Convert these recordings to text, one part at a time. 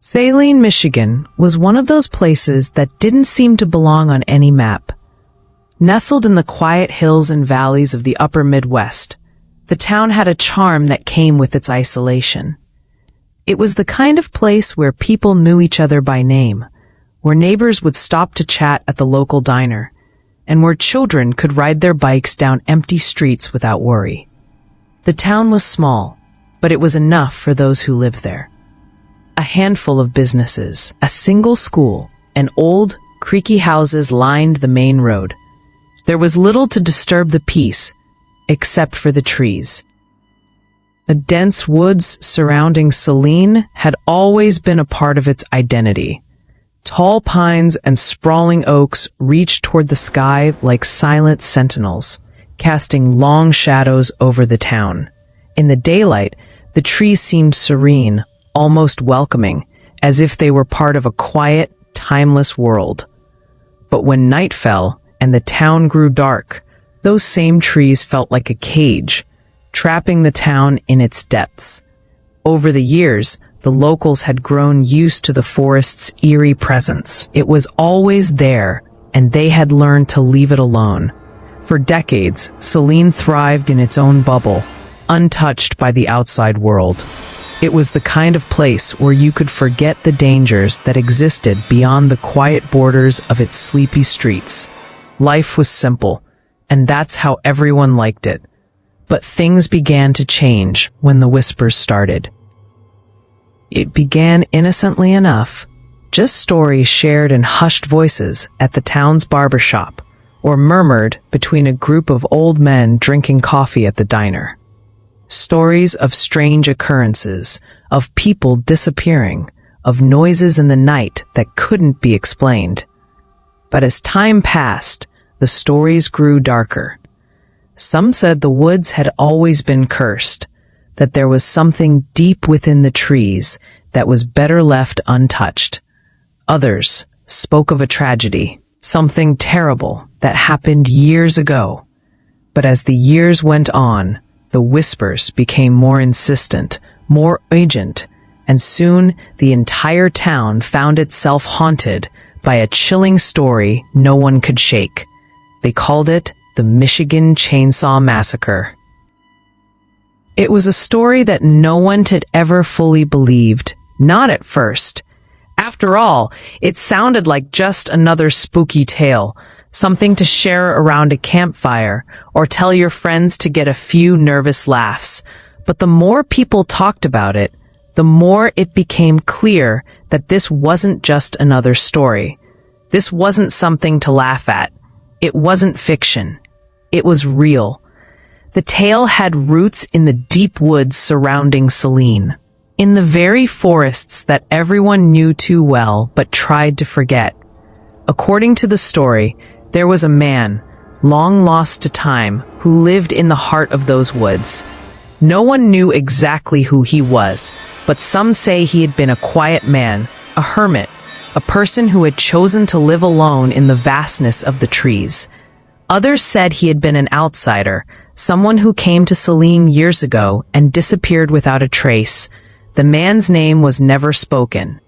Saline, Michigan was one of those places that didn't seem to belong on any map. Nestled in the quiet hills and valleys of the upper Midwest, the town had a charm that came with its isolation. It was the kind of place where people knew each other by name, where neighbors would stop to chat at the local diner, and where children could ride their bikes down empty streets without worry. The town was small, but it was enough for those who lived there. A handful of businesses, a single school, and old, creaky houses lined the main road. There was little to disturb the peace, except for the trees. The dense woods surrounding Saline had always been a part of its identity. Tall pines and sprawling oaks reached toward the sky like silent sentinels, casting long shadows over the town. In the daylight, the trees seemed serene, almost welcoming, as if they were part of a quiet, timeless world. But when night fell and the town grew dark, those same trees felt like a cage, trapping the town in its depths. Over the years, the locals had grown used to the forest's eerie presence. It was always there, and they had learned to leave it alone. For decades, Saline thrived in its own bubble, untouched by the outside world. It was the kind of place where you could forget the dangers that existed beyond the quiet borders of its sleepy streets. Life was simple, and that's how everyone liked it. But things began to change when the whispers started. It began innocently enough, just stories shared in hushed voices at the town's barbershop, or murmured between a group of old men drinking coffee at the diner. Stories of strange occurrences, of people disappearing, of noises in the night that couldn't be explained. But as time passed, the stories grew darker. Some said the woods had always been cursed, that there was something deep within the trees that was better left untouched. Others spoke of a tragedy, something terrible that happened years ago. But as the years went on, the whispers became more insistent, more urgent, and soon the entire town found itself haunted by a chilling story no one could shake. They called it the Michigan Chainsaw Massacre. It was a story that no one had ever fully believed, not at first. After all, it sounded like just another spooky tale, something to share around a campfire or tell your friends to get a few nervous laughs. But the more people talked about it, the more it became clear that this wasn't just another story. This wasn't something to laugh at. It wasn't fiction. It was real. The tale had roots in the deep woods surrounding Saline, in the very forests that everyone knew too well but tried to forget. According to the story, there was a man, long lost to time, who lived in the heart of those woods. No one knew exactly who he was, but some say he had been a quiet man, a hermit, a person who had chosen to live alone in the vastness of the trees. Others said he had been an outsider, someone who came to Saline years ago and disappeared without a trace. The man's name was never spoken,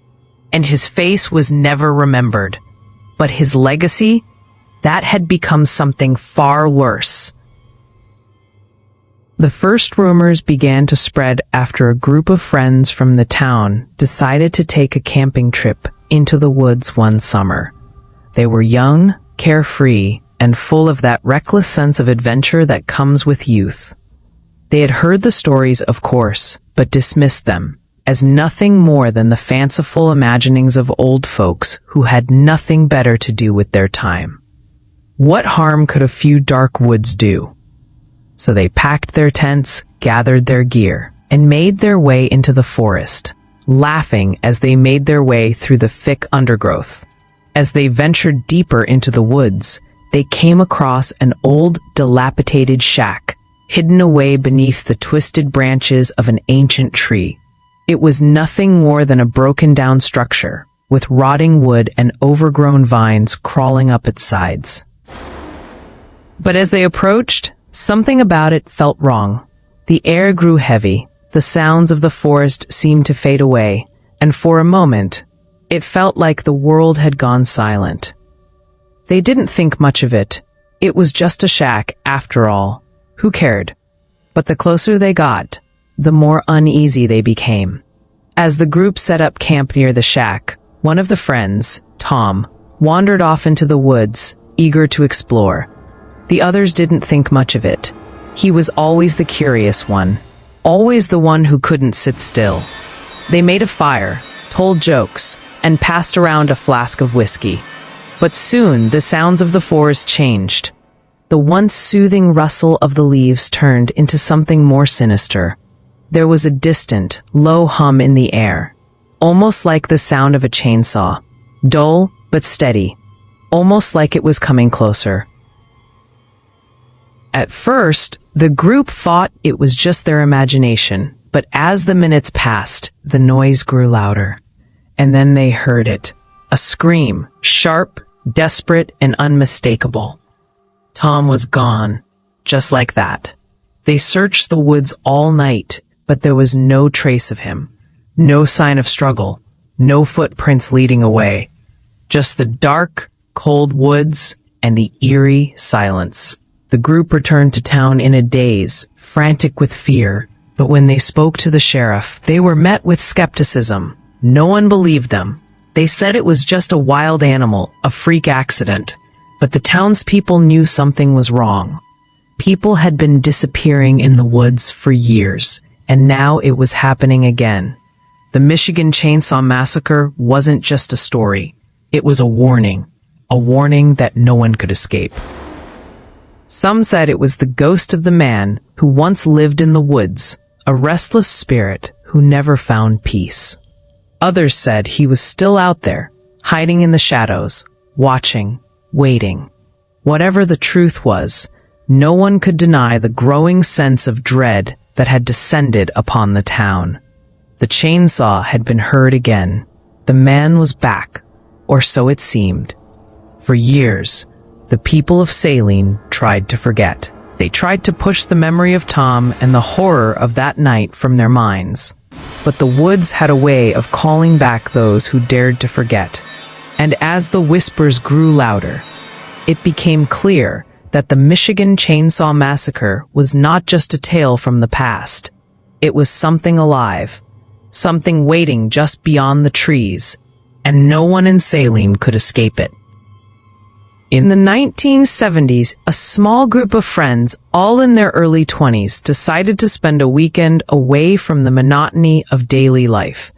and his face was never remembered. But his legacy, that had become something far worse. The first rumors began to spread after a group of friends from the town decided to take a camping trip into the woods one summer. They were young, carefree, and full of that reckless sense of adventure that comes with youth. They had heard the stories, of course, but dismissed them as nothing more than the fanciful imaginings of old folks who had nothing better to do with their time. What harm could a few dark woods do? So they packed their tents, gathered their gear, and made their way into the forest, laughing as they made their way through the thick undergrowth. As they ventured deeper into the woods, they came across an old, dilapidated shack, hidden away beneath the twisted branches of an ancient tree. It was nothing more than a broken-down structure, with rotting wood and overgrown vines crawling up its sides. But as they approached, something about it felt wrong. The air grew heavy, the sounds of the forest seemed to fade away, and for a moment, it felt like the world had gone silent. They didn't think much of it. It was just a shack, after all. Who cared? But the closer they got, the more uneasy they became. As the group set up camp near the shack, one of the friends, Tom, wandered off into the woods, eager to explore. The others didn't think much of it. He was always the curious one, always the one who couldn't sit still. They made a fire, told jokes, and passed around a flask of whiskey. But soon the sounds of the forest changed. The once soothing rustle of the leaves turned into something more sinister. There was a distant, low hum in the air, almost like the sound of a chainsaw, dull but steady, almost like it was coming closer. At first, the group thought it was just their imagination, but as the minutes passed, the noise grew louder. And then they heard it, a scream, sharp, desperate, and unmistakable. Tom was gone, just like that. They searched the woods all night, but there was no trace of him. No sign of struggle, no footprints leading away. Just the dark, cold woods and the eerie silence. The group returned to town in a daze, frantic with fear, but when they spoke to the sheriff, they were met with skepticism. No one believed them. They said it was just a wild animal, a freak accident. But the townspeople knew something was wrong. People had been disappearing in the woods for years, and now it was happening again. The Michigan Chainsaw Massacre wasn't just a story. It was a warning that no one could escape. Some said it was the ghost of the man who once lived in the woods, a restless spirit who never found peace. Others said he was still out there, hiding in the shadows, watching, waiting. Whatever the truth was, no one could deny the growing sense of dread that had descended upon the town. The chainsaw had been heard again. The man was back, or so it seemed. For years, the people of Saline tried to forget. They tried to push the memory of Tom and the horror of that night from their minds. But the woods had a way of calling back those who dared to forget. And as the whispers grew louder, it became clear that the Michigan Chainsaw Massacre was not just a tale from the past. It was something alive, something waiting just beyond the trees, and no one in Saline could escape it. In the 1970s, a small group of friends, all in their early 20s, decided to spend a weekend away from the monotony of daily life.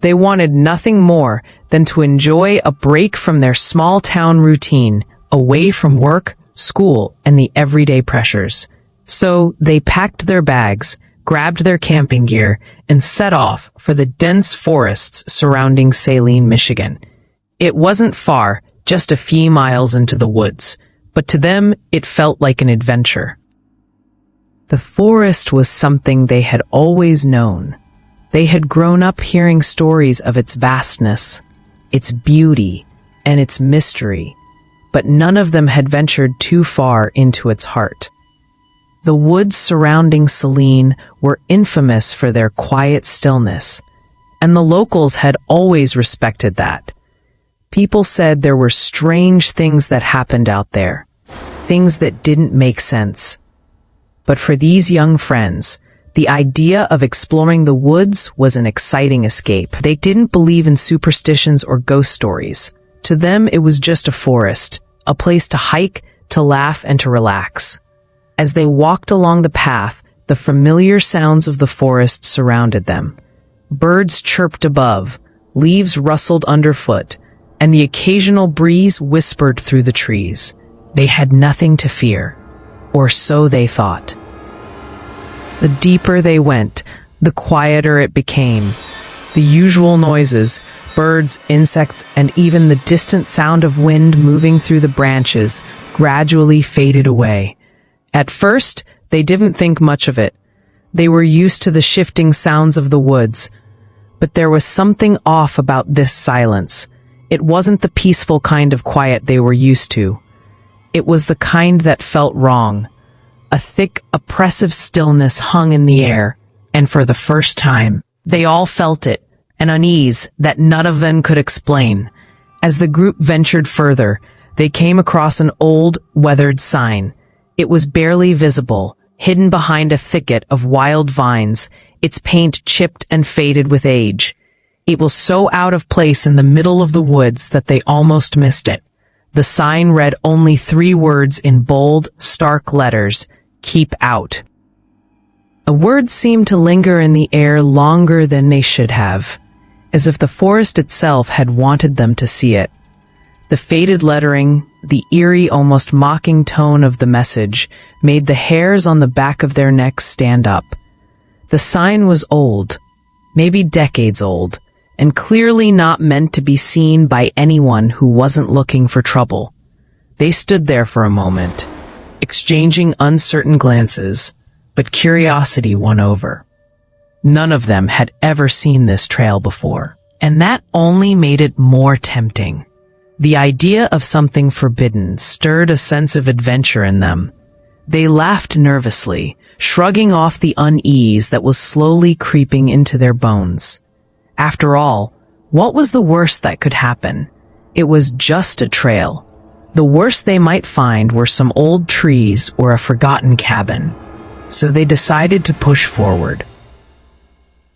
They wanted nothing more than to enjoy a break from their small-town routine, away from work, school, and the everyday pressures. So they packed their bags, grabbed their camping gear, and set off for the dense forests surrounding Saline, Michigan. It wasn't far, just a few miles into the woods, but to them it felt like an adventure. The forest was something they had always known. They had grown up hearing stories of its vastness, its beauty, and its mystery, but none of them had ventured too far into its heart. The woods surrounding Saline were infamous for their quiet stillness, and the locals had always respected that. People said there were strange things that happened out there, things that didn't make sense. But for these young friends, the idea of exploring the woods was an exciting escape. They didn't believe in superstitions or ghost stories. To them, it was just a forest, a place to hike, to laugh, and to relax. As they walked along the path, the familiar sounds of the forest surrounded them. Birds chirped above, leaves rustled underfoot, and the occasional breeze whispered through the trees. They had nothing to fear, or so they thought. The deeper they went, the quieter it became. The usual noises, birds, insects, and even the distant sound of wind moving through the branches, gradually faded away. At first, they didn't think much of it. They were used to the shifting sounds of the woods. But there was something off about this silence. It wasn't the peaceful kind of quiet they were used to. It was the kind that felt wrong. A thick, oppressive stillness hung in the air, and for the first time, they all felt it, an unease that none of them could explain. As the group ventured further, they came across an old, weathered sign. It was barely visible, hidden behind a thicket of wild vines, its paint chipped and faded with age. It was so out of place in the middle of the woods that they almost missed it. The sign read only 3 words in bold, stark letters: "Keep out." The words seemed to linger in the air longer than they should have, as if the forest itself had wanted them to see it. The faded lettering, the eerie, almost mocking tone of the message, made the hairs on the back of their necks stand up. The sign was old, maybe decades old, and clearly not meant to be seen by anyone who wasn't looking for trouble. They stood there for a moment, exchanging uncertain glances, but curiosity won over. None of them had ever seen this trail before, and that only made it more tempting. The idea of something forbidden stirred a sense of adventure in them. They laughed nervously, shrugging off the unease that was slowly creeping into their bones. After all, what was the worst that could happen? It was just a trail. The worst they might find were some old trees or a forgotten cabin. So they decided to push forward.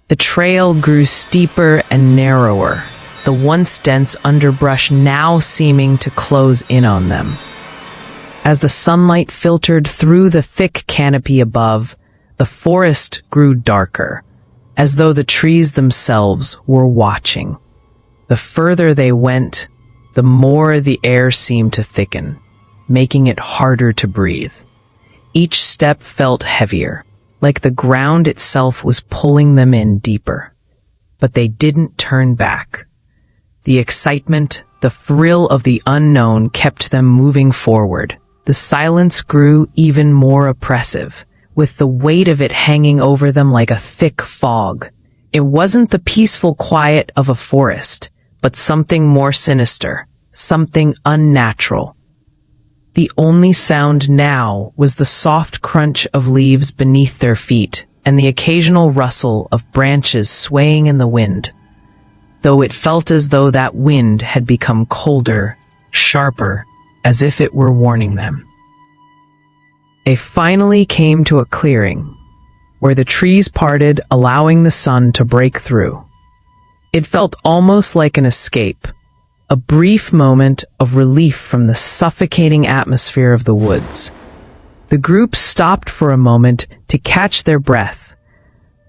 The trail grew steeper and narrower, the once dense underbrush now seeming to close in on them. As the sunlight filtered through the thick canopy above, the forest grew darker, as though the trees themselves were watching. The further they went, the more the air seemed to thicken, making it harder to breathe. Each step felt heavier, like the ground itself was pulling them in deeper. But they didn't turn back. The excitement, the thrill of the unknown kept them moving forward. The silence grew even more oppressive, with the weight of it hanging over them like a thick fog. It wasn't the peaceful quiet of a forest, but something more sinister, something unnatural. The only sound now was the soft crunch of leaves beneath their feet and the occasional rustle of branches swaying in the wind, though it felt as though that wind had become colder, sharper, as if it were warning them. They finally came to a clearing, where the trees parted, allowing the sun to break through. It felt almost like an escape, a brief moment of relief from the suffocating atmosphere of the woods. The group stopped for a moment to catch their breath,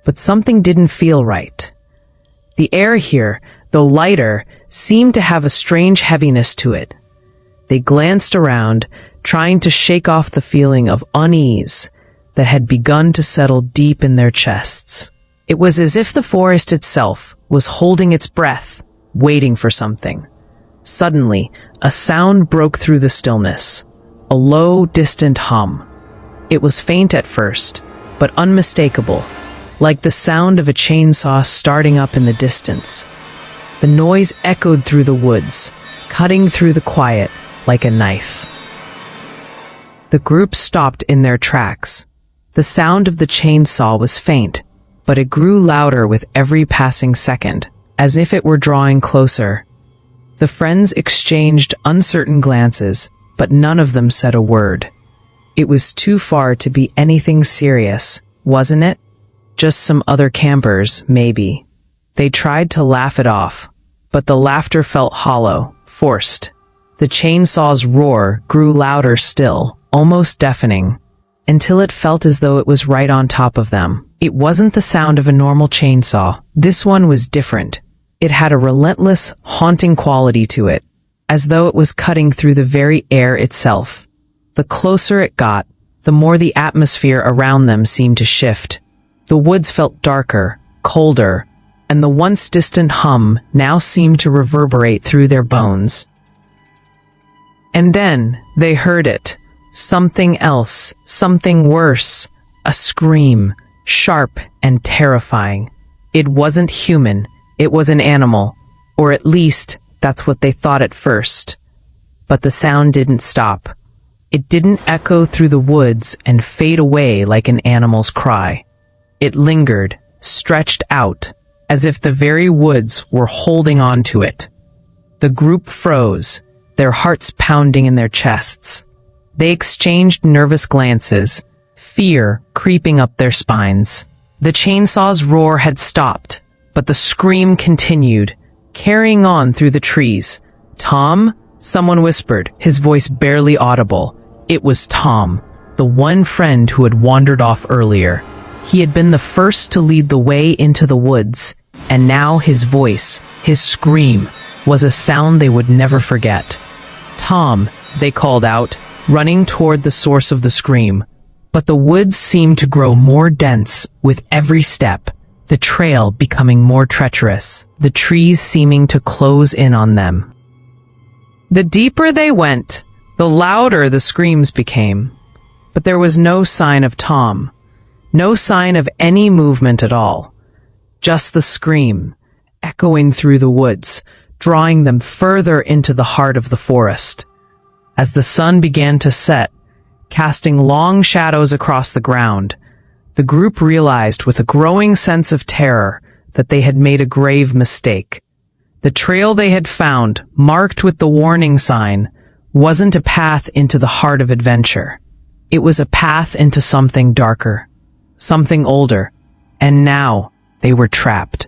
but something didn't feel right. The air here, though lighter, seemed to have a strange heaviness to it. They glanced around, trying to shake off the feeling of unease that had begun to settle deep in their chests. It was as if the forest itself was holding its breath, waiting for something. Suddenly, a sound broke through the stillness, a low, distant hum. It was faint at first, but unmistakable, like the sound of a chainsaw starting up in the distance. The noise echoed through the woods, cutting through the quiet like a knife. The group stopped in their tracks. The sound of the chainsaw was faint, but it grew louder with every passing second, as if it were drawing closer. The friends exchanged uncertain glances, but none of them said a word. It was too far to be anything serious, wasn't it? Just some other campers, maybe. They tried to laugh it off, but the laughter felt hollow, forced. The chainsaw's roar grew louder still, almost deafening, until it felt as though it was right on top of them. It wasn't the sound of a normal chainsaw. This one was different. It had a relentless, haunting quality to it, as though it was cutting through the very air itself. The closer it got, the more the atmosphere around them seemed to shift. The woods felt darker, colder, and the once distant hum now seemed to reverberate through their bones. And then they heard it. Something else, something worse. A scream, sharp and terrifying. It wasn't human. It was an animal, or at least that's what they thought at first. But the sound didn't stop. It didn't echo through the woods and fade away like an animal's cry. It lingered, stretched out, as if the very woods were holding on to it. The group froze, their hearts pounding in their chests. They exchanged nervous glances, fear creeping up their spines. The chainsaw's roar had stopped, but the scream continued, carrying on through the trees. "Tom?" someone whispered, his voice barely audible. It was Tom, the one friend who had wandered off earlier. He had been the first to lead the way into the woods, and now his voice, his scream, was a sound they would never forget. "Tom," they called out, running toward the source of the scream. But the woods seemed to grow more dense with every step, the trail becoming more treacherous, the trees seeming to close in on them. The deeper they went, the louder the screams became. But there was no sign of Tom, no sign of any movement at all. Just the scream, echoing through the woods, drawing them further into the heart of the forest. As the sun began to set, casting long shadows across the ground, the group realized with a growing sense of terror that they had made a grave mistake. The trail they had found, marked with the warning sign, wasn't a path into the heart of adventure. It was a path into something darker, something older, and now they were trapped.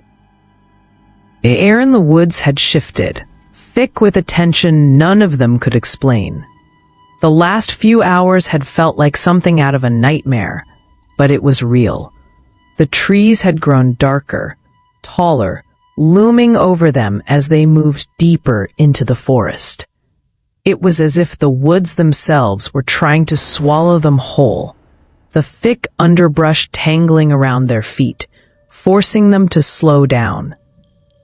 The air in the woods had shifted, thick with a tension none of them could explain. The last few hours had felt like something out of a nightmare, but it was real. The trees had grown darker, taller, looming over them as they moved deeper into the forest. It was as if the woods themselves were trying to swallow them whole, the thick underbrush tangling around their feet, forcing them to slow down.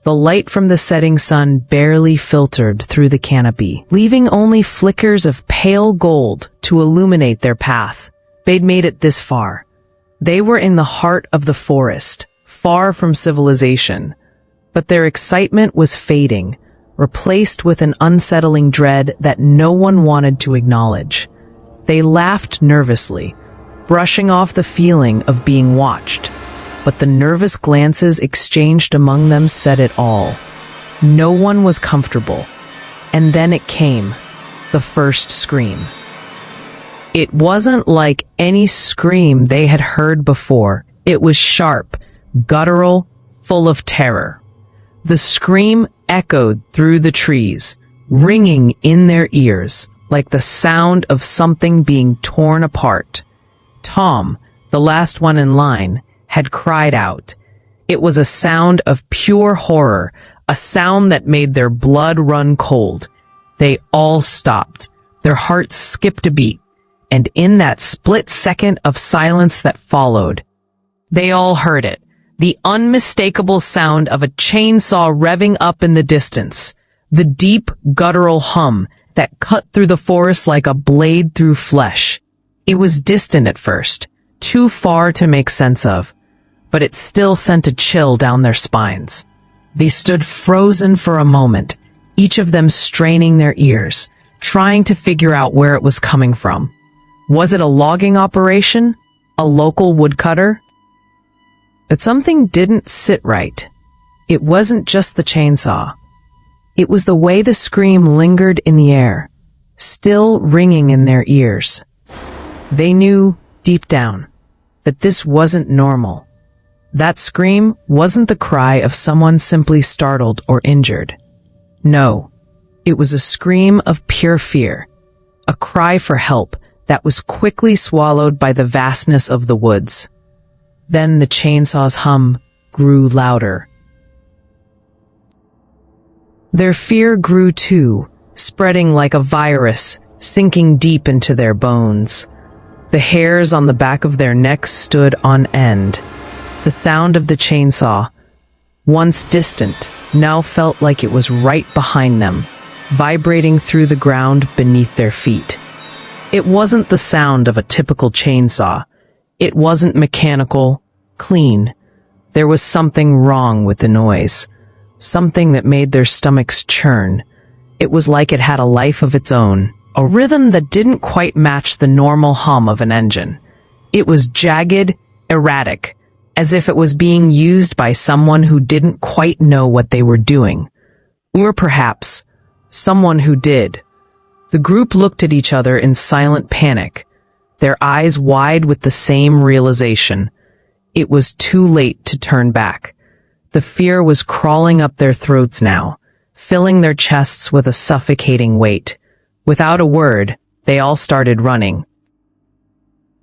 The light from the setting sun barely filtered through the canopy, leaving only flickers of pale gold to illuminate their path. They'd made it this far. They were in the heart of the forest, far from civilization. But their excitement was fading, replaced with an unsettling dread that no one wanted to acknowledge. They laughed nervously, brushing off the feeling of being watched. But the nervous glances exchanged among them said it all. No one was comfortable. And then it came, the first scream. It wasn't like any scream they had heard before. It was sharp, guttural, full of terror. The scream echoed through the trees, ringing in their ears like the sound of something being torn apart. Tom, the last one in line, had cried out. It was a sound of pure horror, a sound that made their blood run cold. They all stopped. Their hearts skipped a beat, and in that split second of silence that followed, they all heard it, the unmistakable sound of a chainsaw revving up in the distance, the deep, guttural hum that cut through the forest like a blade through flesh. It was distant at first, too far to make sense of, but it still sent a chill down their spines. They stood frozen for a moment, each of them straining their ears, trying to figure out where it was coming from. Was it a logging operation? A local woodcutter? But something didn't sit right. It wasn't just the chainsaw. It was the way the scream lingered in the air, still ringing in their ears. They knew, deep down, that this wasn't normal. That scream wasn't the cry of someone simply startled or injured. No, it was a scream of pure fear, a cry for help that was quickly swallowed by the vastness of the woods. Then the chainsaw's hum grew louder. Their fear grew too, spreading like a virus, sinking deep into their bones. The hairs on the back of their necks stood on end. The sound of the chainsaw, once distant, now felt like it was right behind them, vibrating through the ground beneath their feet. It wasn't the sound of a typical chainsaw. It wasn't mechanical, clean. There was something wrong with the noise, something that made their stomachs churn. It was like it had a life of its own, a rhythm that didn't quite match the normal hum of an engine. It was jagged, erratic, as if it was being used by someone who didn't quite know what they were doing. Or perhaps, someone who did. The group looked at each other in silent panic, their eyes wide with the same realization. It was too late to turn back. The fear was crawling up their throats now, filling their chests with a suffocating weight. Without a word, they all started running.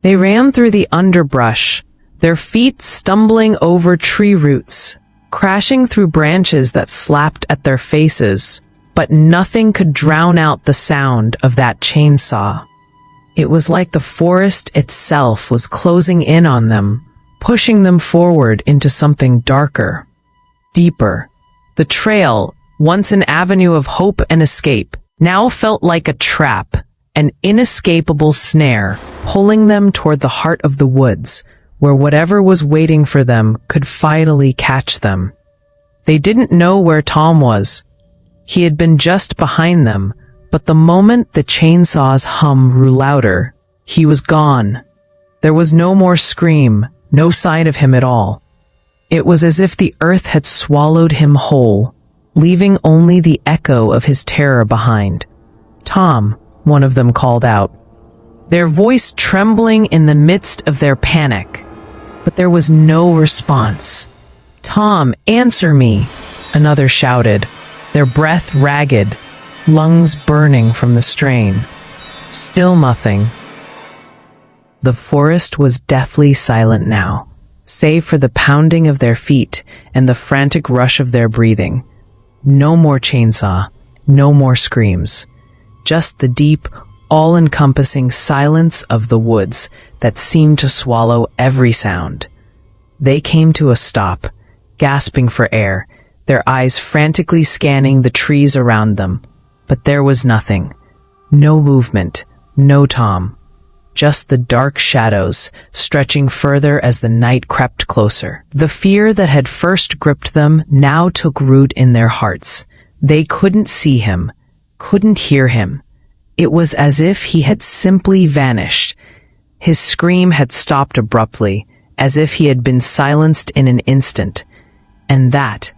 They ran through the underbrush, their feet stumbling over tree roots, crashing through branches that slapped at their faces, but nothing could drown out the sound of that chainsaw. It was like the forest itself was closing in on them, pushing them forward into something darker, deeper. The trail, once an avenue of hope and escape, now felt like a trap, an inescapable snare, pulling them toward the heart of the woods, where whatever was waiting for them could finally catch them. They didn't know where Tom was. He had been just behind them, but the moment the chainsaw's hum grew louder, he was gone. There was no more scream, no sign of him at all. It was as if the earth had swallowed him whole, leaving only the echo of his terror behind. "Tom," one of them called out, their voice trembling in the midst of their panic. But there was no response. "Tom, answer me," another shouted, their breath ragged, lungs burning from the strain. Still nothing. The forest was deathly silent now, save for the pounding of their feet and the frantic rush of their breathing. No more chainsaw, no more screams. Just the deep, all-encompassing silence of the woods that seemed to swallow every sound. They came to a stop, gasping for air, their eyes frantically scanning the trees around them. But there was nothing. No movement, no Tom. Just the dark shadows, stretching further as the night crept closer. The fear that had first gripped them now took root in their hearts. They couldn't see him, couldn't hear him. It was as if he had simply vanished. His scream had stopped abruptly, as if he had been silenced in an instant. And that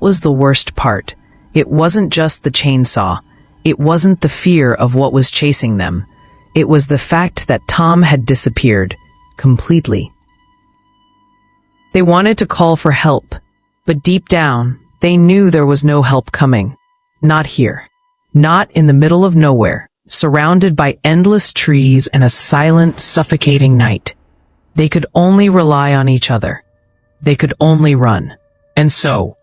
was the worst part. It wasn't just the chainsaw. It wasn't the fear of what was chasing them. It was the fact that Tom had disappeared, completely. They wanted to call for help, but deep down, they knew there was no help coming. Not here. Not in the middle of nowhere, surrounded by endless trees and a silent, suffocating night. They could only rely on each other. They could only run. And so,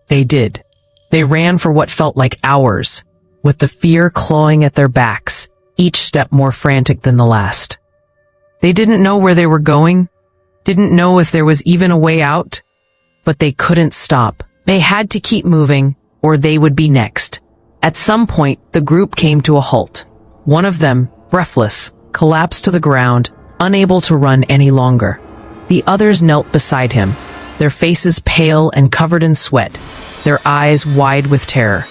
they did. They ran for what felt like hours, with the fear clawing at their backs, each step more frantic than the last. They didn't know where they were going, didn't know if there was even a way out, but they couldn't stop. They had to keep moving, or they would be next. At some point, the group came to a halt. One of them, breathless, collapsed to the ground, unable to run any longer. The others knelt beside him, their faces pale and covered in sweat, their eyes wide with terror.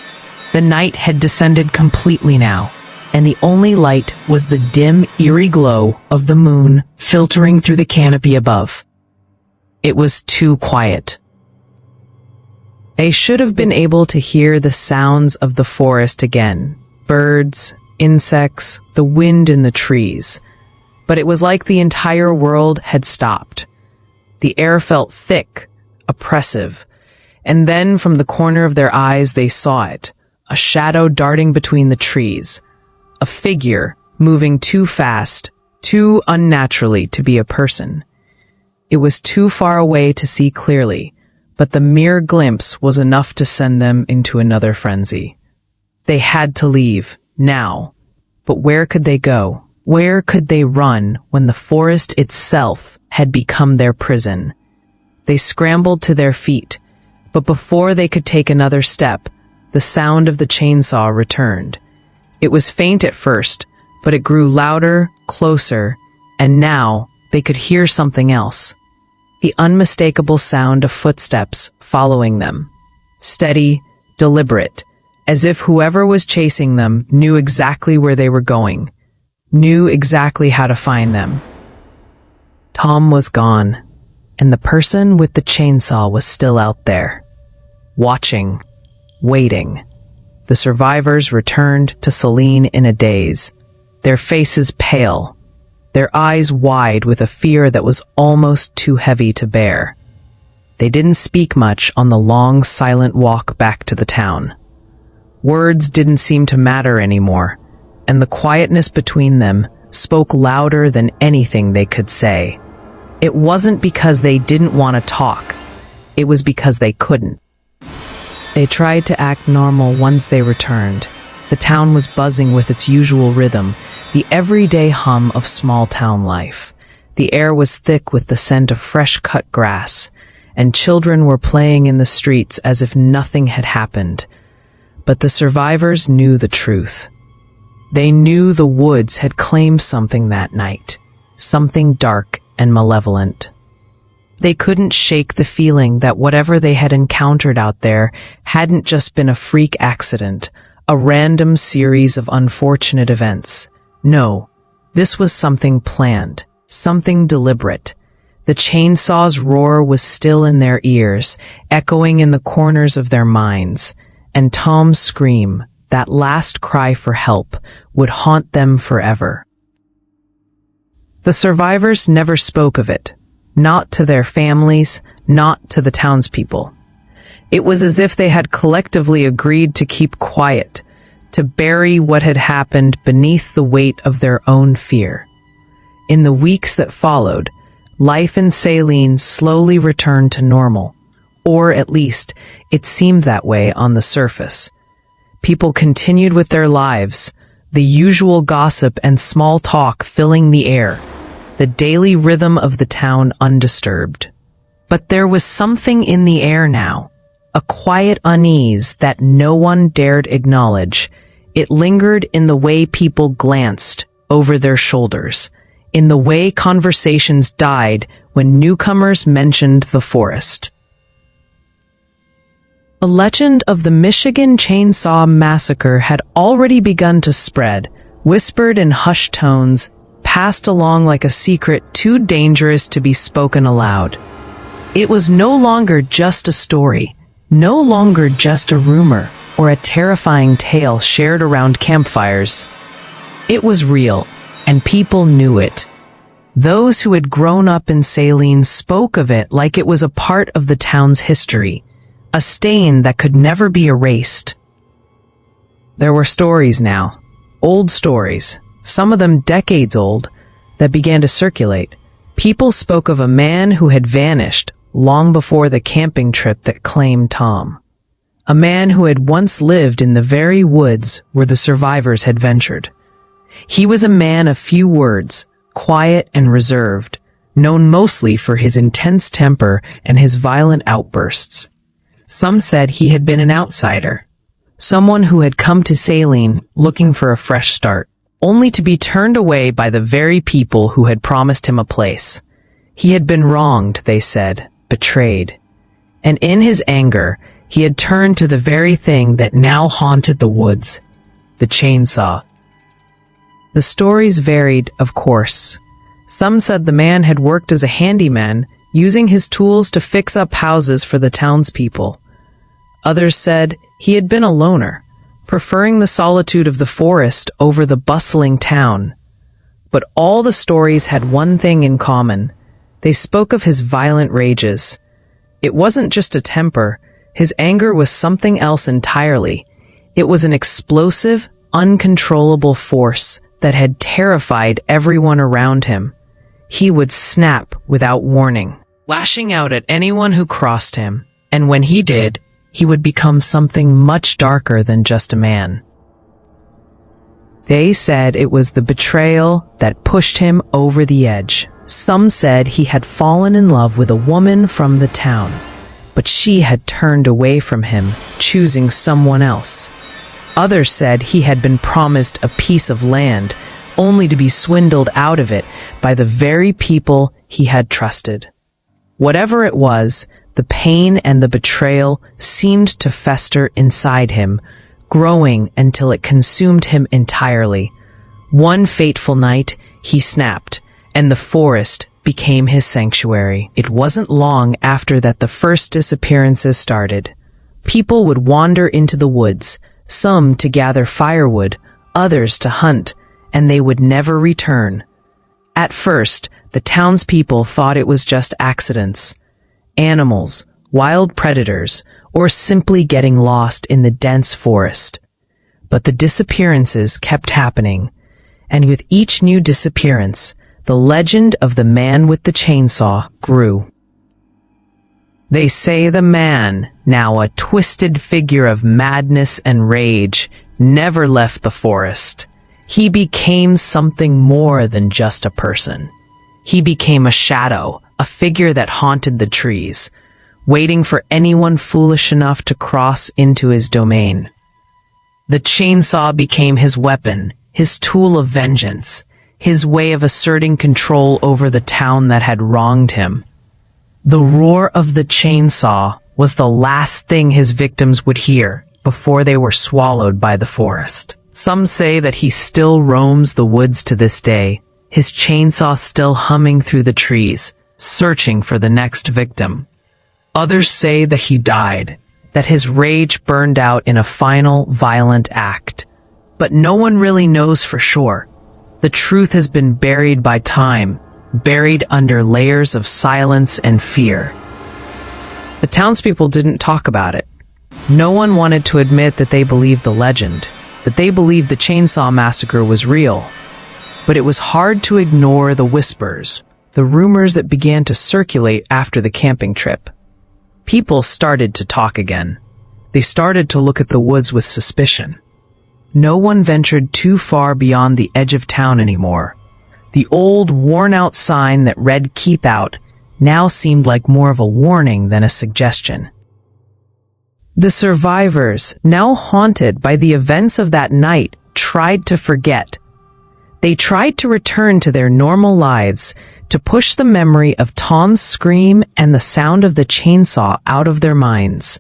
The night had descended completely now, and the only light was the dim, eerie glow of the moon filtering through the canopy above. It was too quiet. They should have been able to hear the sounds of the forest again, birds, insects, the wind in the trees. But it was like the entire world had stopped. The air felt thick, oppressive, and then from the corner of their eyes they saw it, a shadow darting between the trees, a figure moving too fast, too unnaturally to be a person. It was too far away to see clearly, but the mere glimpse was enough to send them into another frenzy. They had to leave, now. But where could they go? Where could they run when the forest itself had become their prison? They scrambled to their feet, but before they could take another step, the sound of the chainsaw returned. It was faint at first, but it grew louder, closer, and now they could hear something else. The unmistakable sound of footsteps following them. Steady, deliberate, as if whoever was chasing them knew exactly where they were going, knew exactly how to find them. Tom was gone, and the person with the chainsaw was still out there, watching, waiting. The survivors returned to Saline in a daze, their faces pale, their eyes wide with a fear that was almost too heavy to bear. They didn't speak much on the long, silent walk back to the town. Words didn't seem to matter anymore, and the quietness between them spoke louder than anything they could say. It wasn't because they didn't want to talk. It was because they couldn't. They tried to act normal once they returned. The town was buzzing with its usual rhythm, the everyday hum of small-town life. The air was thick with the scent of fresh-cut grass, and children were playing in the streets as if nothing had happened. But the survivors knew the truth. They knew the woods had claimed something that night, something dark and malevolent. They couldn't shake the feeling that whatever they had encountered out there hadn't just been a freak accident, a random series of unfortunate events. No, this was something planned, something deliberate. The chainsaw's roar was still in their ears, echoing in the corners of their minds, and Tom's scream, that last cry for help, would haunt them forever. The survivors never spoke of it, not to their families, not to the townspeople. It was as if they had collectively agreed to keep quiet, to bury what had happened beneath the weight of their own fear. In the weeks that followed, life in Saline slowly returned to normal, or at least it seemed that way on the surface. People continued with their lives, the usual gossip and small talk filling the air, the daily rhythm of the town undisturbed. But there was something in the air now, a quiet unease that no one dared acknowledge. It lingered in the way people glanced over their shoulders, in the way conversations died when newcomers mentioned the forest. The legend of the Michigan Chainsaw Massacre had already begun to spread, whispered in hushed tones, passed along like a secret too dangerous to be spoken aloud. It was no longer just a story, no longer just a rumor or a terrifying tale shared around campfires. It was real, and people knew it. Those who had grown up in Saline spoke of it like it was a part of the town's history, a stain that could never be erased. There were stories now, old stories, some of them decades old, that began to circulate. People spoke of a man who had vanished long before the camping trip that claimed Tom. A man who had once lived in the very woods where the survivors had ventured. He was a man of few words, quiet and reserved, known mostly for his intense temper and his violent outbursts. Some said he had been an outsider, someone who had come to Saline looking for a fresh start, only to be turned away by the very people who had promised him a place. He had been wronged, they said, betrayed. And in his anger, he had turned to the very thing that now haunted the woods, the chainsaw. The stories varied, of course. Some said the man had worked as a handyman, using his tools to fix up houses for the townspeople. Others said he had been a loner, preferring the solitude of the forest over the bustling town. But all the stories had one thing in common. They spoke of his violent rages. It wasn't just a temper. His anger was something else entirely. It was an explosive, uncontrollable force that had terrified everyone around him. He would snap without warning, lashing out at anyone who crossed him, and when he did, he would become something much darker than just a man. They said it was the betrayal that pushed him over the edge. Some said he had fallen in love with a woman from the town, but she had turned away from him, choosing someone else. Others said he had been promised a piece of land, only to be swindled out of it by the very people he had trusted. Whatever it was, the pain and the betrayal seemed to fester inside him, growing until it consumed him entirely. One fateful night, he snapped, and the forest, became his sanctuary. It wasn't long after that the first disappearances started. People would wander into the woods, some to gather firewood, others to hunt, and they would never return. At first, the townspeople thought it was just accidents, animals, wild predators, or simply getting lost in the dense forest. But the disappearances kept happening, and with each new disappearance, the legend of the man with the chainsaw grew. They say the man, now a twisted figure of madness and rage, never left the forest. He became something more than just a person. He became a shadow, a figure that haunted the trees, waiting for anyone foolish enough to cross into his domain. The chainsaw became his weapon, his tool of vengeance, his way of asserting control over the town that had wronged him. The roar of the chainsaw was the last thing his victims would hear before they were swallowed by the forest. Some say that he still roams the woods to this day, his chainsaw still humming through the trees, searching for the next victim. Others say that he died, that his rage burned out in a final, violent act. But no one really knows for sure. The truth has been buried by time, buried under layers of silence and fear. The townspeople didn't talk about it. No one wanted to admit that they believed the legend, that they believed the Chainsaw Massacre was real. But it was hard to ignore the whispers, the rumors that began to circulate after the camping trip. People started to talk again. They started to look at the woods with suspicion. No one ventured too far beyond the edge of town anymore. The old, worn-out sign that read "Keep Out" now seemed like more of a warning than a suggestion. The survivors, now haunted by the events of that night, tried to forget. They tried to return to their normal lives, to push the memory of Tom's scream and the sound of the chainsaw out of their minds.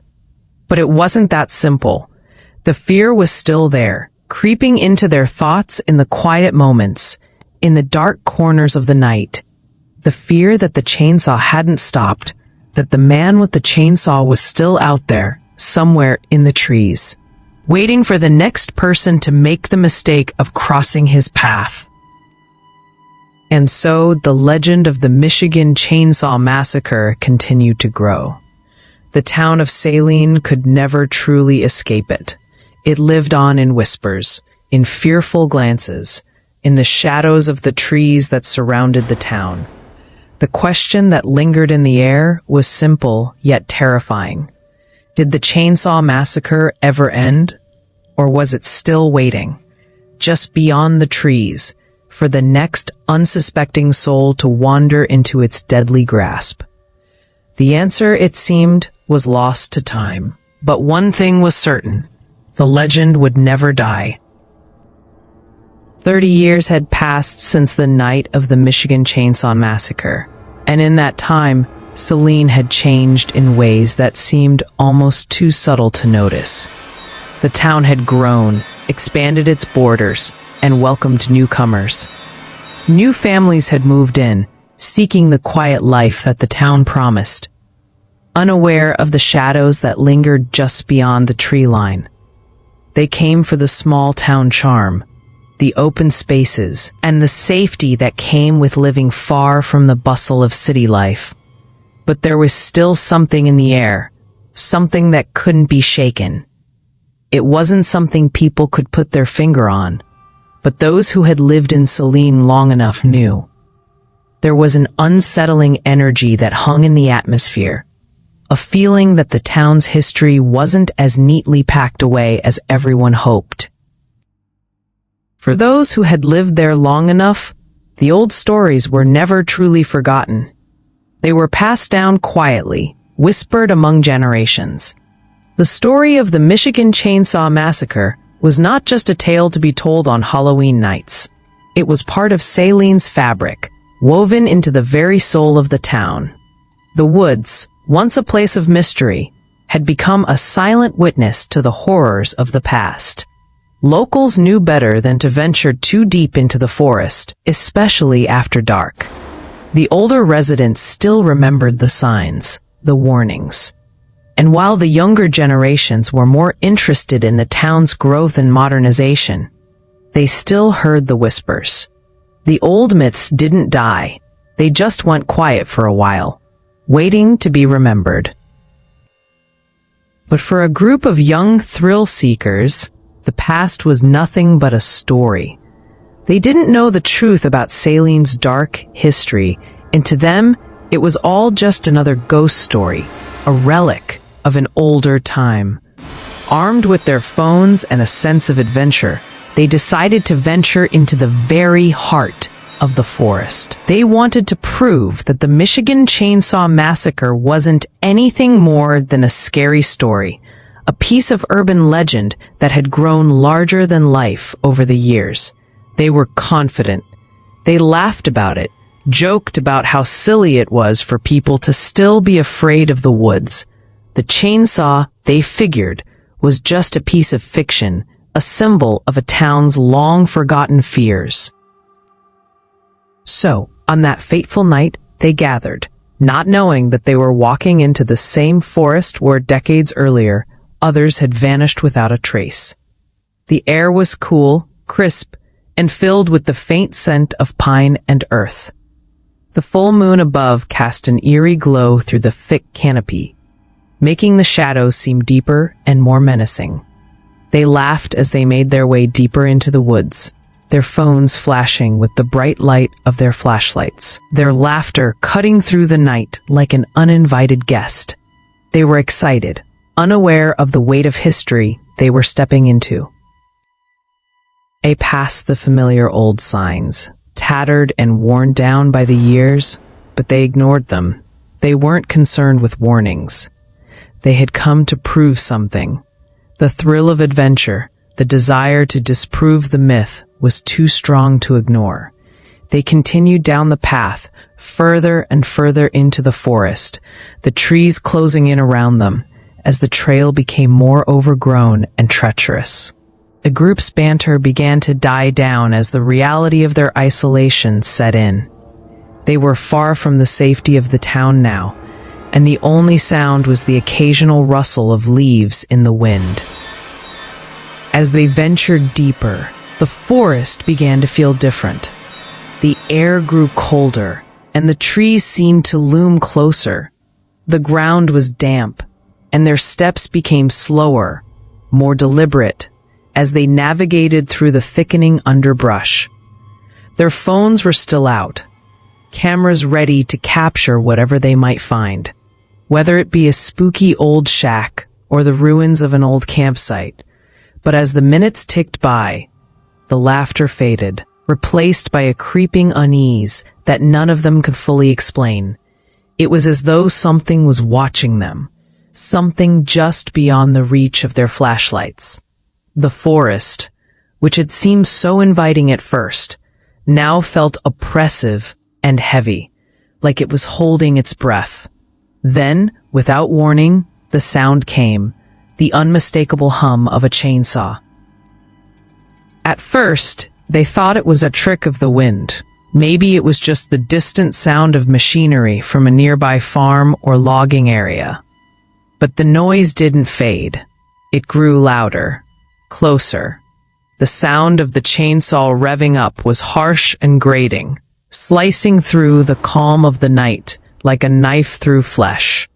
But it wasn't that simple. The fear was still there, creeping into their thoughts in the quiet moments, in the dark corners of the night. The fear that the chainsaw hadn't stopped, that the man with the chainsaw was still out there, somewhere in the trees, waiting for the next person to make the mistake of crossing his path. And so the legend of the Michigan Chainsaw Massacre continued to grow. The town of Saline could never truly escape it. It lived on in whispers, in fearful glances, in the shadows of the trees that surrounded the town. The question that lingered in the air was simple yet terrifying. Did the Chainsaw Massacre ever end? Or was it still waiting, just beyond the trees, for the next unsuspecting soul to wander into its deadly grasp? The answer, it seemed, was lost to time. But one thing was certain. The legend would never die. 30 years had passed since the night of the Michigan Chainsaw Massacre, and in that time, Saline had changed in ways that seemed almost too subtle to notice. The town had grown, expanded its borders, and welcomed newcomers. New families had moved in, seeking the quiet life that the town promised, unaware of the shadows that lingered just beyond the tree line. They came for the small town charm, the open spaces, and the safety that came with living far from the bustle of city life. But there was still something in the air, something that couldn't be shaken. It wasn't something people could put their finger on, but those who had lived in Saline long enough knew. There was an unsettling energy that hung in the atmosphere, a feeling that the town's history wasn't as neatly packed away as everyone hoped. For those who had lived there long enough, the old stories were never truly forgotten. They were passed down quietly, whispered among generations. The story of the Michigan Chainsaw Massacre was not just a tale to be told on Halloween nights. It was part of Saline's fabric, woven into the very soul of the town. The woods, once a place of mystery, had become a silent witness to the horrors of the past. Locals knew better than to venture too deep into the forest, especially after dark. The older residents still remembered the signs, the warnings. And while the younger generations were more interested in the town's growth and modernization, they still heard the whispers. The old myths didn't die. They just went quiet for a while, waiting to be remembered. But for a group of young thrill seekers, the past was nothing but a story. They didn't know the truth about Saline's dark history, and to them, it was all just another ghost story, a relic of an older time. Armed with their phones and a sense of adventure, they decided to venture into the very heart of the forest. They wanted to prove that the Michigan Chainsaw Massacre wasn't anything more than a scary story, a piece of urban legend that had grown larger than life over the years. They were confident. They laughed about it, joked about how silly it was for people to still be afraid of the woods. The chainsaw, they figured, was just a piece of fiction, a symbol of a town's long-forgotten fears. So, on that fateful night, they gathered, not knowing that they were walking into the same forest where decades earlier, others had vanished without a trace. The air was cool, crisp, and filled with the faint scent of pine and earth. The full moon above cast an eerie glow through the thick canopy, making the shadows seem deeper and more menacing. They laughed as they made their way deeper into the woods, their phones flashing with the bright light of their flashlights, their laughter cutting through the night like an uninvited guest. They were excited, unaware of the weight of history they were stepping into. They passed the familiar old signs, tattered and worn down by the years, but they ignored them. They weren't concerned with warnings. They had come to prove something. The thrill of adventure, the desire to disprove the myth, was too strong to ignore. They continued down the path, further and further into the forest, the trees closing in around them, as the trail became more overgrown and treacherous. The group's banter began to die down as the reality of their isolation set in. They were far from the safety of the town now, and the only sound was the occasional rustle of leaves in the wind. As they ventured deeper, the forest began to feel different. The air grew colder, and the trees seemed to loom closer. The ground was damp, and their steps became slower, more deliberate, as they navigated through the thickening underbrush. Their phones were still out, cameras ready to capture whatever they might find, whether it be a spooky old shack or the ruins of an old campsite. But as the minutes ticked by, the laughter faded, replaced by a creeping unease that none of them could fully explain. It was as though something was watching them, something just beyond the reach of their flashlights. The forest, which had seemed so inviting at first, now felt oppressive and heavy, like it was holding its breath. Then, without warning, the sound came, the unmistakable hum of a chainsaw. At first, they thought it was a trick of the wind. Maybe it was just the distant sound of machinery from a nearby farm or logging area. But the noise didn't fade. It grew louder, closer. The sound of the chainsaw revving up was harsh and grating, slicing through the calm of the night like a knife through flesh.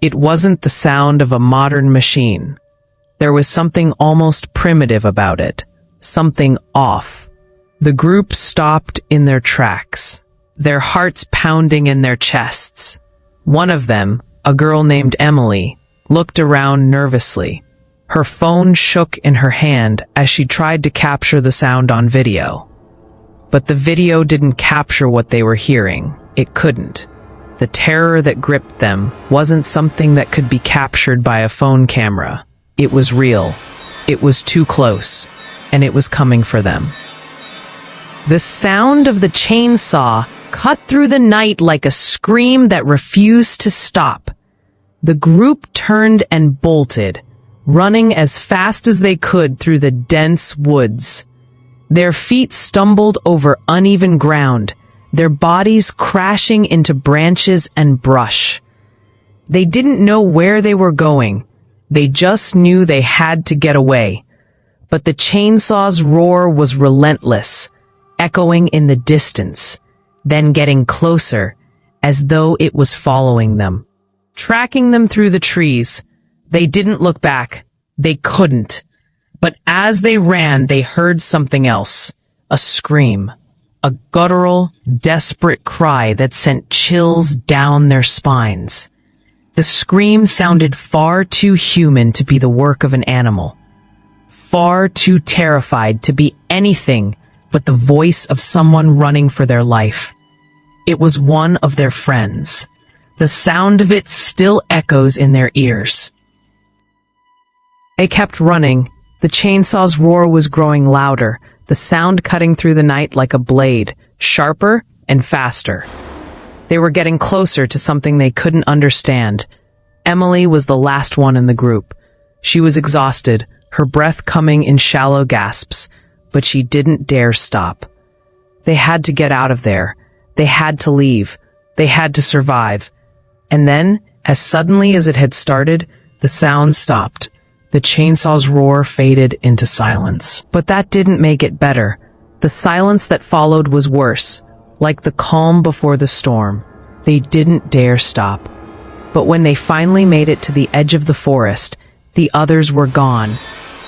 It wasn't the sound of a modern machine. There was something almost primitive about it, something off. The group stopped in their tracks, their hearts pounding in their chests. One of them, a girl named Emily, looked around nervously. Her phone shook in her hand as she tried to capture the sound on video. But the video didn't capture what they were hearing. It couldn't. The terror that gripped them wasn't something that could be captured by a phone camera. It was real. It was too close, and it was coming for them. The sound of the chainsaw cut through the night like a scream that refused to stop. The group turned and bolted, running as fast as they could through the dense woods. Their feet stumbled over uneven ground, their bodies crashing into branches and brush. They didn't know where they were going. They just knew they had to get away. But the chainsaw's roar was relentless, echoing in the distance, then getting closer, as though it was following them, tracking them through the trees. They didn't look back. They couldn't. But as they ran, they heard something else. A scream. A guttural, desperate cry that sent chills down their spines. The scream sounded far too human to be the work of an animal. Far too terrified to be anything but the voice of someone running for their life. It was one of their friends. The sound of it still echoes in their ears. They kept running. The chainsaw's roar was growing louder, the sound cutting through the night like a blade, sharper and faster. They were getting closer to something they couldn't understand. Emily was the last one in the group. She was exhausted, her breath coming in shallow gasps, but she didn't dare stop. They had to get out of there. They had to leave. They had to survive. And then, as suddenly as it had started, the sound stopped. The chainsaw's roar faded into silence. But that didn't make it better. The silence that followed was worse, like the calm before the storm. They didn't dare stop. But when they finally made it to the edge of the forest, the others were gone.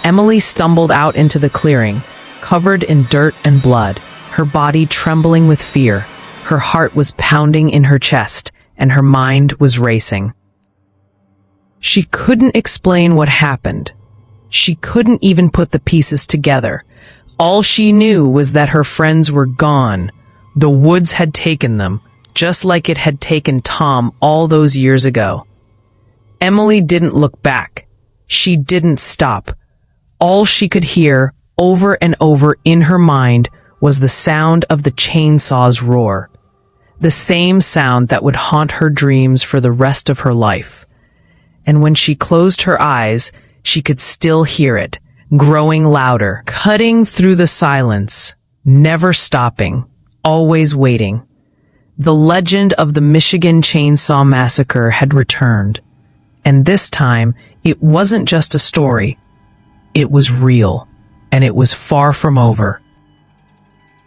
Emily stumbled out into the clearing, covered in dirt and blood, her body trembling with fear. Her heart was pounding in her chest, and her mind was racing. She couldn't explain what happened. She couldn't even put the pieces together. All she knew was that her friends were gone. The woods had taken them, just like it had taken Tom all those years ago. Emily didn't look back. She didn't stop. All she could hear, over and over in her mind, was the sound of the chainsaw's roar. The same sound that would haunt her dreams for the rest of her life. And when she closed her eyes, she could still hear it, growing louder, cutting through the silence, never stopping, always waiting. The legend of the Michigan Chainsaw Massacre had returned. And this time, it wasn't just a story. It was real, and it was far from over.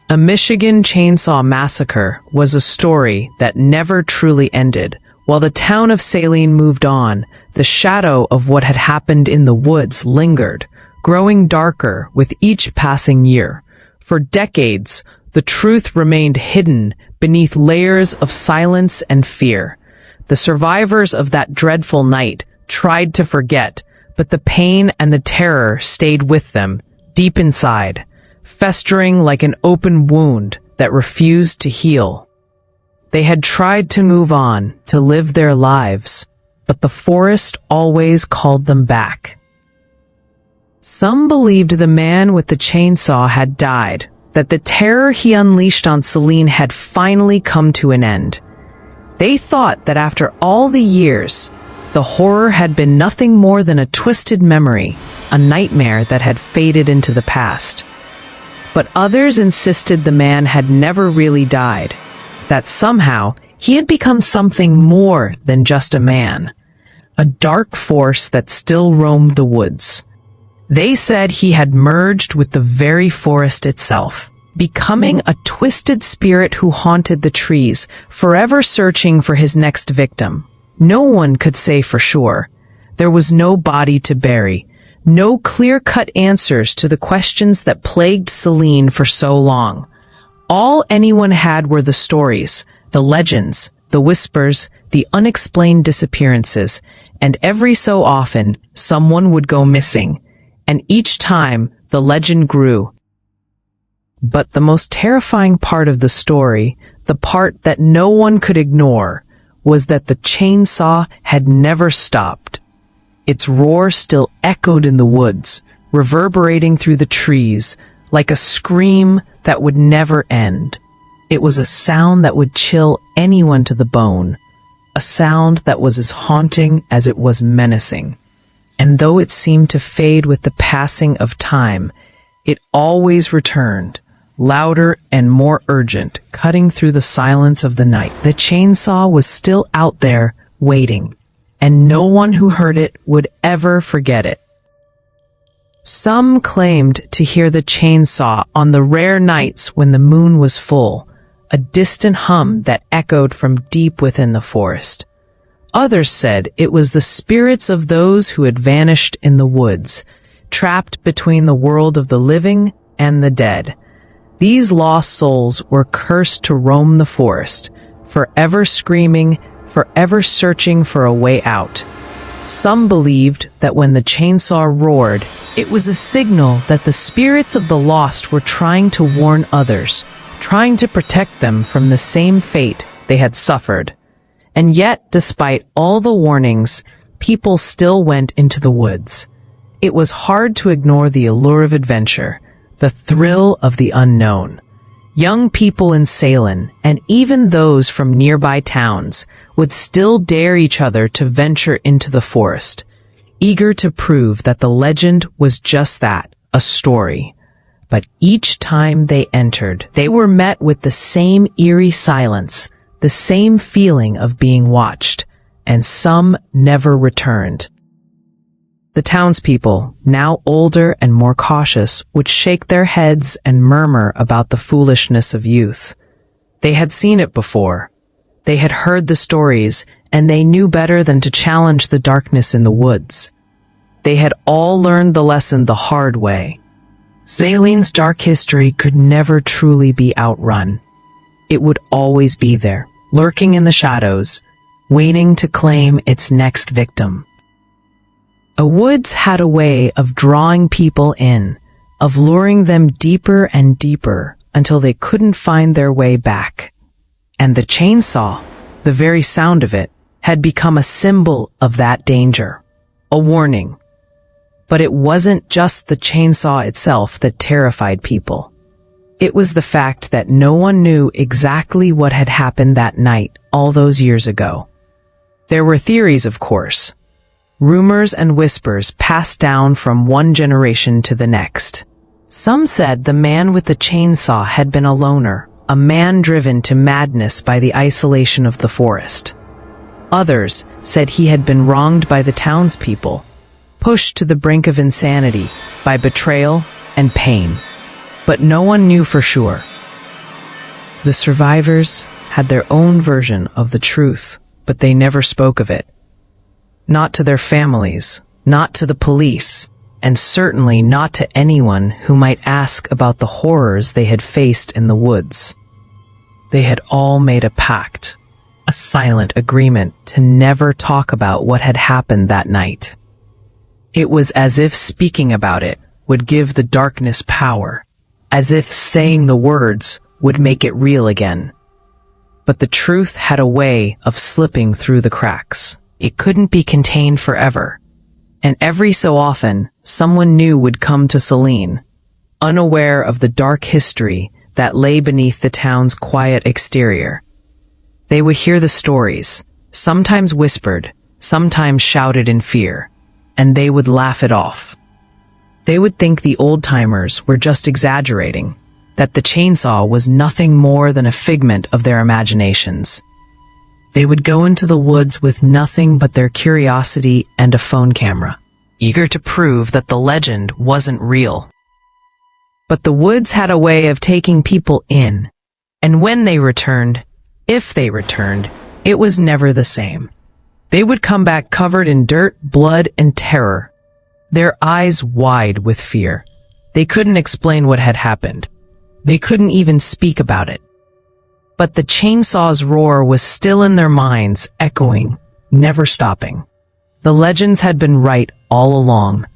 A Michigan Chainsaw Massacre was a story that never truly ended. While the town of Saline moved on, the shadow of what had happened in the woods lingered, growing darker with each passing year. For decades, the truth remained hidden beneath layers of silence and fear. The survivors of that dreadful night tried to forget, but the pain and the terror stayed with them, deep inside, festering like an open wound that refused to heal. They had tried to move on, to live their lives, but the forest always called them back. Some believed the man with the chainsaw had died, that the terror he unleashed on Saline had finally come to an end. They thought that after all the years, the horror had been nothing more than a twisted memory, a nightmare that had faded into the past. But others insisted the man had never really died, that somehow he had become something more than just a man, a dark force that still roamed the woods. They said he had merged with the very forest itself, becoming a twisted spirit who haunted the trees, forever searching for his next victim. No one could say for sure. There was no body to bury, no clear-cut answers to the questions that plagued Saline for so long. All anyone had were the stories, the legends, the whispers, the unexplained disappearances, and every so often, someone would go missing. And each time, the legend grew. But the most terrifying part of the story, the part that no one could ignore, was that the chainsaw had never stopped. Its roar still echoed in the woods, reverberating through the trees, like a scream that would never end. It was a sound that would chill anyone to the bone, a sound that was as haunting as it was menacing. And though it seemed to fade with the passing of time, it always returned, louder and more urgent, cutting through the silence of the night. The chainsaw was still out there, waiting, and no one who heard it would ever forget it. Some claimed to hear the chainsaw on the rare nights when the moon was full, a distant hum that echoed from deep within the forest. Others said it was the spirits of those who had vanished in the woods, trapped between the world of the living and the dead. These lost souls were cursed to roam the forest, forever screaming, forever searching for a way out. Some believed that when the chainsaw roared, it was a signal that the spirits of the lost were trying to warn others, trying to protect them from the same fate they had suffered. And yet, despite all the warnings, people still went into the woods. It was hard to ignore the allure of adventure, the thrill of the unknown. Young people in Saline, and even those from nearby towns, would still dare each other to venture into the forest, eager to prove that the legend was just that, a story. But each time they entered, they were met with the same eerie silence, the same feeling of being watched, and some never returned. The townspeople, now older and more cautious, would shake their heads and murmur about the foolishness of youth. They had seen it before. They had heard the stories, and they knew better than to challenge the darkness in the woods. They had all learned the lesson the hard way. Saline's dark history could never truly be outrun. It would always be there, lurking in the shadows, waiting to claim its next victim. The woods had a way of drawing people in, of luring them deeper and deeper until they couldn't find their way back. And the chainsaw, the very sound of it, had become a symbol of that danger, a warning. But it wasn't just the chainsaw itself that terrified people. It was the fact that no one knew exactly what had happened that night all those years ago. There were theories, of course. Rumors and whispers passed down from one generation to the next. Some said the man with the chainsaw had been a loner, a man driven to madness by the isolation of the forest. Others said he had been wronged by the townspeople, pushed to the brink of insanity by betrayal and pain. But no one knew for sure. The survivors had their own version of the truth, but they never spoke of it. Not to their families, not to the police, and certainly not to anyone who might ask about the horrors they had faced in the woods. They had all made a pact, a silent agreement to never talk about what had happened that night. It was as if speaking about it would give the darkness power, as if saying the words would make it real again. But the truth had a way of slipping through the cracks. It couldn't be contained forever. And every so often, someone new would come to Saline, unaware of the dark history that lay beneath the town's quiet exterior. They would hear the stories, sometimes whispered, sometimes shouted in fear, and they would laugh it off. They would think the old-timers were just exaggerating, that the chainsaw was nothing more than a figment of their imaginations. They would go into the woods with nothing but their curiosity and a phone camera, eager to prove that the legend wasn't real. But the woods had a way of taking people in, and when they returned, if they returned, it was never the same. They would come back covered in dirt, blood, and terror, their eyes wide with fear. They couldn't explain what had happened. They couldn't even speak about it. But the chainsaw's roar was still in their minds, echoing, never stopping. The legends had been right all along,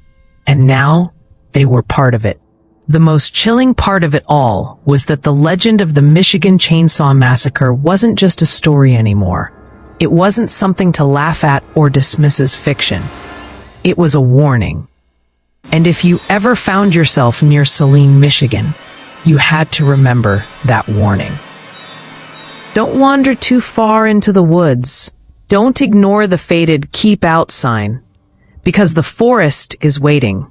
and now they were part of it. The most chilling part of it all was that the legend of the Michigan Chainsaw Massacre wasn't just a story anymore. It wasn't something to laugh at or dismiss as fiction. It was a warning. And if you ever found yourself near Saline, Michigan, you had to remember that warning. Don't wander too far into the woods. Don't ignore the faded "keep out" sign, because the forest is waiting.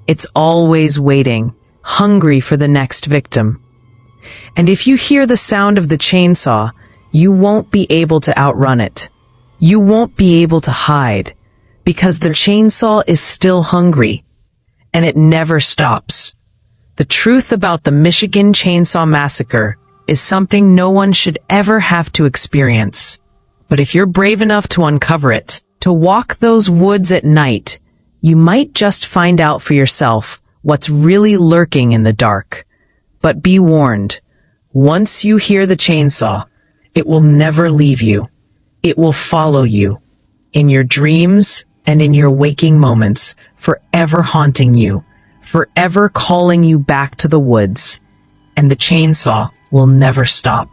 It's always waiting, hungry for the next victim. And if you hear the sound of the chainsaw, you won't be able to outrun it. You won't be able to hide, because the chainsaw is still hungry, and it never stops. The truth about the Michigan Chainsaw Massacre is something no one should ever have to experience. But if you're brave enough to uncover it, to walk those woods at night, you might just find out for yourself what's really lurking in the dark. But be warned, once you hear the chainsaw, it will never leave you. It will follow you, in your dreams and in your waking moments, forever haunting you, forever calling you back to the woods. And the chainsaw will never stop.